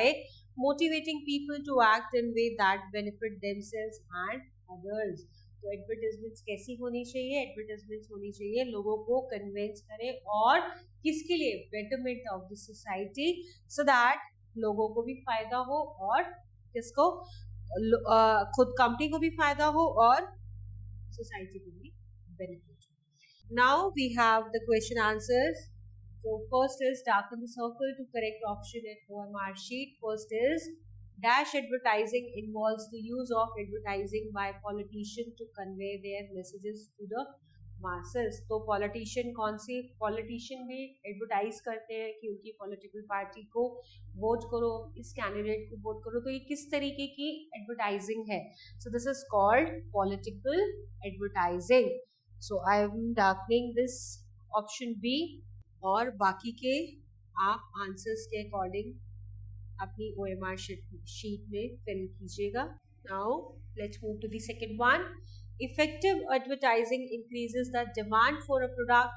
motivating people to act in way that benefit themselves and others. तो advertisements कैसी होनी चाहिए? Advertisements होनी चाहिए लोगों को convince करें और किसके लिए? Betterment of the society, so that लोगों को भी फायदा हो और किसको, खुद कंपनी को भी फायदा हो और सोसाइटी को भी बेनिफिट हो। Now we have the question answers. So first is darken the circle to correct option in OMR sheet. First is dash advertising involves the use of advertising by politician to convey their messages to the masses. तो politician कौन से politician भी advertise करते हैं कि उनकी political party को vote करो, इस candidate को vote करो. तो ये किस तरीके की advertising है? So this is called political advertising. So I am darkening this option B. और बाकी के आप आंसर्स के अकॉर्डिंग अपनी OMR शीट में फिल कीजिएगा. Now let's move to the second one. Effective advertising increases the demand for a product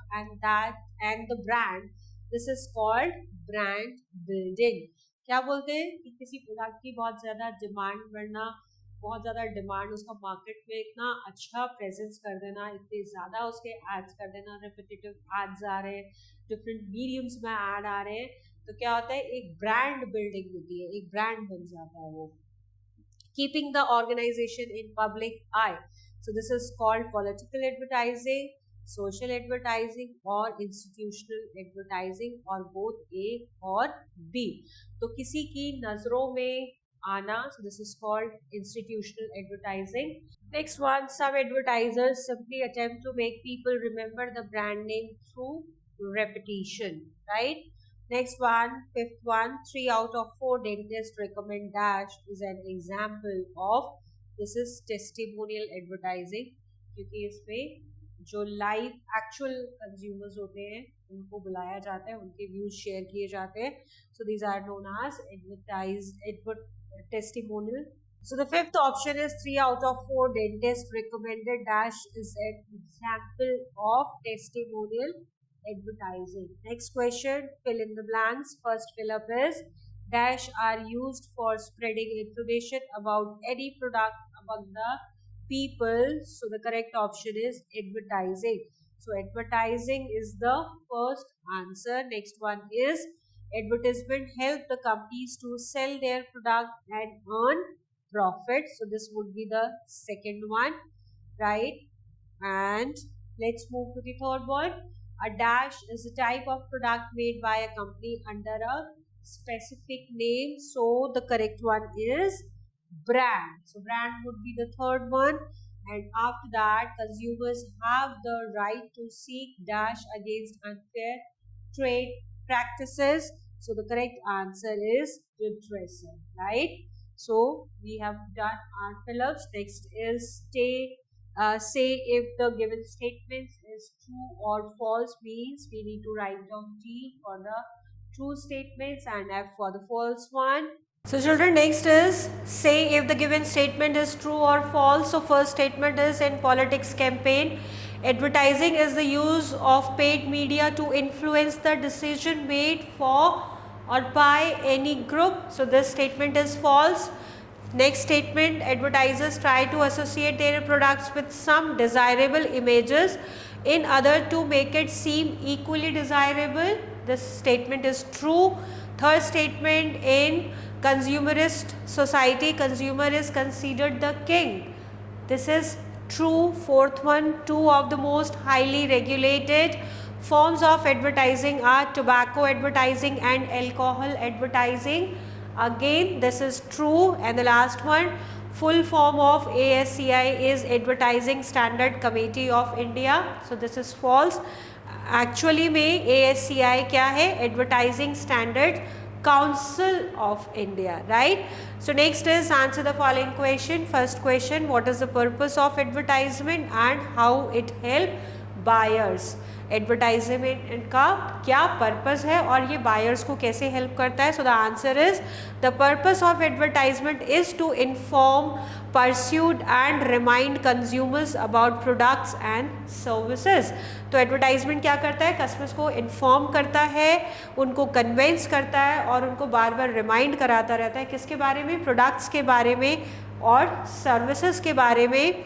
and the brand. This is called brand building. क्या बोलते हैं कि किसी प्रोडक्ट की बहुत ज़्यादा डिमांड बढ़ना, बहुत ज़्यादा डिमांड, उसका मार्केट में इतना अच्छा प्रेजेंस कर देना, इतने ज़्यादा उसके एड्स कर देना, रिपीटेटिव एड्स आ रहे हैं, डिफरेंट मीडियम्स में ऐड आ रहे हैं, तो क्या होता है, एक ब्रांड बिल्डिंग होती है, एक ब्रांड बन जाता है वो. Keeping the organisation in public eye. So this is called political advertising, social advertising और इंस्टीट्यूशनल एडवर्टाइजिंग, और बोथ ए और बी. तो किसी की नजरों में आना, so this is called institutional advertising. Next one, some advertisers simply attempt to make people remember the brand name through repetition, right? Next one, fifth one, 3 out of 4 dentists recommend dash is an example of, this is testimonial advertising, क्योंकि इसमें जो live actual consumers होते हैं उनको बुलाया जाता है, उनके व्यूज शेयर किए जाते हैं. So these are known as testimonial. So the fifth option is 3 out of 4 dentists recommended dash is an example of testimonial advertising. Next question, fill in the blanks. First fill up is dash are used for spreading information about any product among the people. So the correct option is advertising. So advertising is the first answer. Next one is advertisement help the companies to sell their product and earn profit. So this would be the second one, right? And let's move to the third one. A dash is a type of product made by a company under a specific name. So the correct one is brand. So brand would be the third one. And after that, consumers have the right to seek dash against unfair trade practices. So the correct answer is redressal, right? So we have done our fill-ups. Next is say if the given statement is true or false, means we need to write down T for the true statements and F for the false one. So children, next is say if the given statement is true or false. So first statement is in politics campaign, advertising is the use of paid media to influence the decision made for or by any group. So this statement is false. Next statement, advertisers try to associate their products with some desirable images in order to make it seem equally desirable. This statement is true. Third statement, in consumerist society, consumer is considered the king. This is true. Fourth one, two of the most highly regulated forms of advertising are tobacco advertising and alcohol advertising. Again, this is true. And the last one, full form of ASCI is Advertising Standard Committee of India. So this is false. Actually में ASCI क्या है? Advertising Standard Council of India, right? So next is answer the following question. First question, what is the purpose of advertisement and how it help buyers? Advertisement का क्या purpose है और ये buyers को कैसे हेल्प करता है? So the answer is the purpose of advertisement is to inform, persuade and remind consumers about products and services. तो एडवर्टाइजमेंट क्या करता है? कस्टमर्स को इन्फॉर्म करता है, उनको कन्वेंस करता है और उनको बार बार रिमाइंड कराता रहता है किसके बारे में? प्रोडक्ट्स के बारे में और सर्विसेज के बारे में.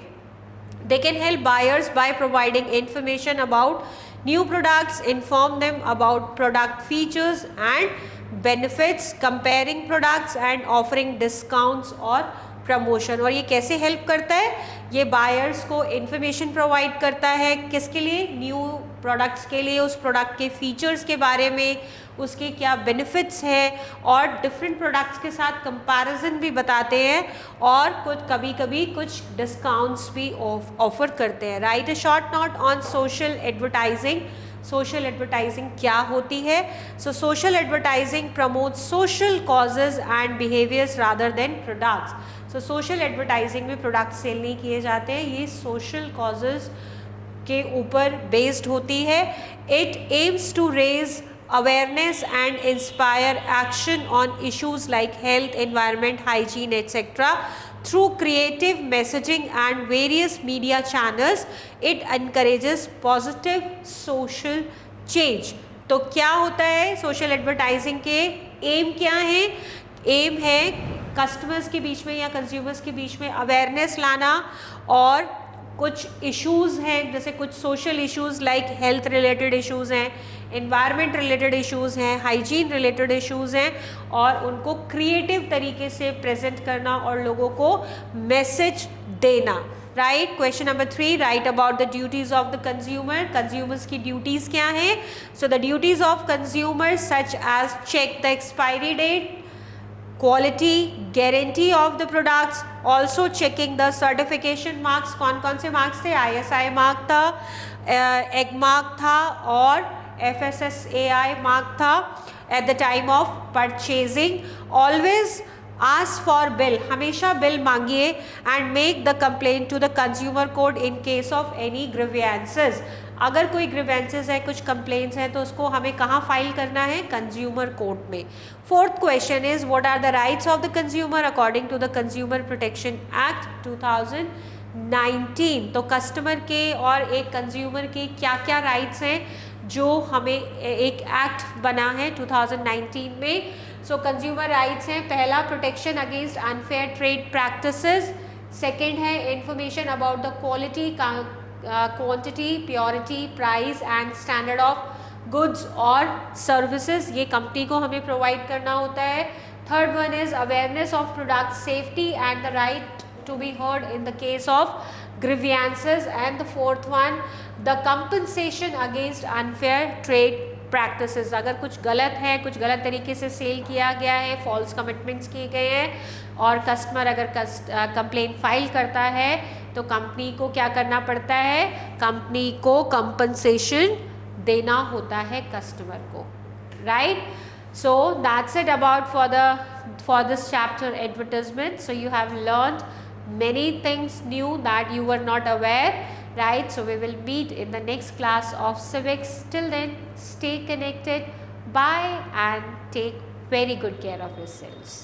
They can help buyers by providing information about new products, inform them about product features and benefits, comparing products and offering discounts और प्रमोशन। और ये कैसे हेल्प करता है? ये बायर्स को इन्फॉर्मेशन प्रोवाइड करता है, किसके लिए? न्यू प्रोडक्ट्स के लिए, उस प्रोडक्ट के फीचर्स के बारे में, उसके क्या बेनिफिट्स हैं, और डिफरेंट प्रोडक्ट्स के साथ कंपैरिजन भी बताते हैं, और कुछ कभी कभी कुछ डिस्काउंट्स भी ऑफर करते हैं। Write a short note on social advertising. Social advertising क्या होती है? So social advertising promotes social causes and behaviours rather than products. So social advertising में प्रोडक्ट सेल नहीं किए जाते हैं, ये सोशल कॉजेज के ऊपर बेस्ड होती है। It aims to raise awareness and inspire action on issues like health, environment, hygiene etcetera. Through creative messaging and various media channels, it encourages positive social change. तो क्या होता है सोशल एडवर्टाइजिंग के M क्या है? M है customers के बीच में या कंज्यूमर्स के बीच में अवेयरनेस लाना, और कुछ इश्यूज़ हैं जैसे कुछ social issues like health related issues हैं, एनवायरनमेंट रिलेटेड इश्यूज़ हैं, हाइजीन रिलेटेड इश्यूज़ हैं, और उनको क्रिएटिव तरीके से प्रेजेंट करना और लोगों को मैसेज देना। Right. Question number 3, right about the duties of the consumer. Consumers की ड्यूटीज़ क्या हैं? So the duties of consumer such as check the expiry date, quality, guarantee of the products, also checking the certification marks. कौन कौन से marks थे? ISI mark था, egg mark था, और FSSAI मार्क था at the time of purchasing. Always ask for bill, हमेशा bill मांगिए, and make the complaint to the consumer court in case of any grievances. अगर कोई ग्रीवेंसेस है, कुछ कंप्लेंट्स हैं, तो उसको हमें कहाँ फाइल करना है? कंज्यूमर कोर्ट में। Fourth question is what are the rights of the consumer according to the consumer protection act 2019। तो कस्टमर के और एक कंज्यूमर के क्या क्या राइट्स हैं जो हमें एक एक्ट बना है 2019 में। सो कंज्यूमर राइट्स हैं, पहला protection against unfair trade practices, second है information about the quality, quantity, purity, price and standard of goods और सर्विसेज, ये कंपनी को हमें प्रोवाइड करना होता है। Third one is awareness of product safety and the right to be heard in the case of grievances, and the fourth one the compensation against unfair trade practices। अगर कुछ गलत है, कुछ गलत तरीके से सेल किया गया है, फॉल्स कमिटमेंट्स किए गए हैं, और कस्टमर अगर कंप्लेंट फाइल करता है तो कंपनी को क्या करना पड़ता है? कंपनी को कंपनसेशन देना होता है कस्टमर को। Right. So that's it about for this chapter advertisement. So you have learned many things new that you were not aware, right? So we will meet in the next class of civics. Till then, stay connected. Bye, and take very good care of yourselves.